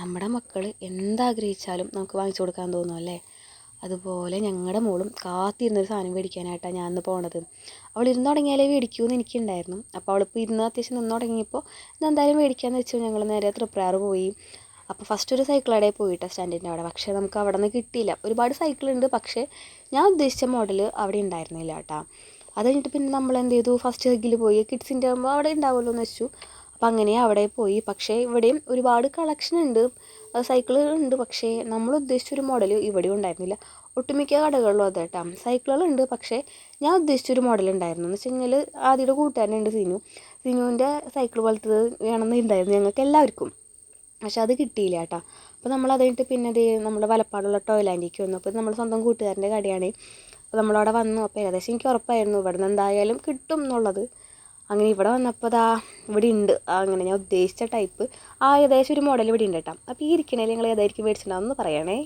നമ്മുടെ മക്കൾ എന്താഗ്രഹിച്ചാലും നമുക്ക് വാങ്ങിച്ചു കൊടുക്കാൻ തോന്നും അല്ലേ? അതുപോലെ ഞങ്ങളുടെ മോളും കാത്തിരുന്നൊരു സാധനം മേടിക്കാനായിട്ടാണ് ഞാൻ ഇന്ന് പോണത്. അവൾ ഇരുന്ന് തുടങ്ങിയാലേ മേടിക്കുമെന്ന് എനിക്കുണ്ടായിരുന്നു. അപ്പോൾ അവളിപ്പോൾ ഇരുന്ന് അത്യാവശ്യം നിന്ന് തുടങ്ങിയപ്പോൾ എന്തായാലും മേടിക്കാമെന്ന് വെച്ചു ഞങ്ങൾ നേരെ തൃപ്രയാർ പോയി. അപ്പോൾ ഫസ്റ്റ് ഒരു സൈക്കിൾ കടയിൽ പോയിട്ടാണ് സ്റ്റാൻഡിൻ്റെ അവിടെ. പക്ഷേ നമുക്ക് അവിടെ നിന്ന് കിട്ടിയില്ല. ഒരുപാട് സൈക്കിളുണ്ട്, പക്ഷേ ഞാൻ ഉദ്ദേശിച്ച മോഡൽ അവിടെ ഉണ്ടായിരുന്നില്ല കേട്ടോ. അത് കഴിഞ്ഞിട്ട് പിന്നെ നമ്മൾ എന്ത് ചെയ്തു, ഫസ്റ്റ് സൈക്കിളിൽ പോയി കിഡ്സിൻ്റെ ആകുമ്പോൾ അവിടെ ഉണ്ടാവുമല്ലോ എന്ന് വെച്ചു. അപ്പോൾ അങ്ങനെ അവിടെ പോയി. പക്ഷേ ഇവിടെയും ഒരുപാട് കളക്ഷൻ ഉണ്ട്, സൈക്കിളുകൾ ഉണ്ട്. പക്ഷേ നമ്മൾ ഉദ്ദേശിച്ചൊരു മോഡൽ ഇവിടെയും ഉണ്ടായിരുന്നില്ല. ഒട്ടുമിക്ക കടകളിലും അത് കേട്ടോ, സൈക്കിളുകളുണ്ട്, പക്ഷേ ഞാൻ ഉദ്ദേശിച്ചൊരു മോഡൽ ഉണ്ടായിരുന്നു. എന്ന് വെച്ച് കഴിഞ്ഞാൽ ആദ്യയുടെ കൂട്ടുകാരനുണ്ട് സിനുവിൻ്റെ സൈക്കിൾ പോലത്തത് വേണമെന്ന് ഉണ്ടായിരുന്നു ഞങ്ങൾക്ക് എല്ലാവർക്കും. പക്ഷെ അത് കിട്ടിയില്ല കേട്ടോ. അപ്പോൾ നമ്മൾ അത് കഴിഞ്ഞിട്ട് പിന്നെ അത് നമ്മുടെ വലപ്പാടുള്ള ടോയ്ലാൻഡിലേക്ക് വന്നു. അപ്പോൾ നമ്മൾ സ്വന്തം കൂട്ടുകാരൻ്റെ കടയാണ്. അപ്പോൾ നമ്മളവിടെ വന്നു. അപ്പോൾ ഏകദേശം എനിക്ക് ഉറപ്പായിരുന്നു ഇവിടെ നിന്ന് എന്തായാലും കിട്ടും എന്നുള്ളത്. അങ്ങനെ ഇവിടെ വന്നപ്പോൾ ഇവിടെ ഉണ്ട് അങ്ങനെ ഞാൻ ഉദ്ദേശിച്ച ടൈപ്പ് ഏകദേശം ഒരു മോഡൽ ഇവിടെ ഉണ്ട് കേട്ടോ. അപ്പോൾ ഈ ഇരിക്കണേൽ നിങ്ങൾ ഏതായിരിക്കും മേടിച്ചിട്ടുണ്ടാവുമെന്ന് പറയണേ.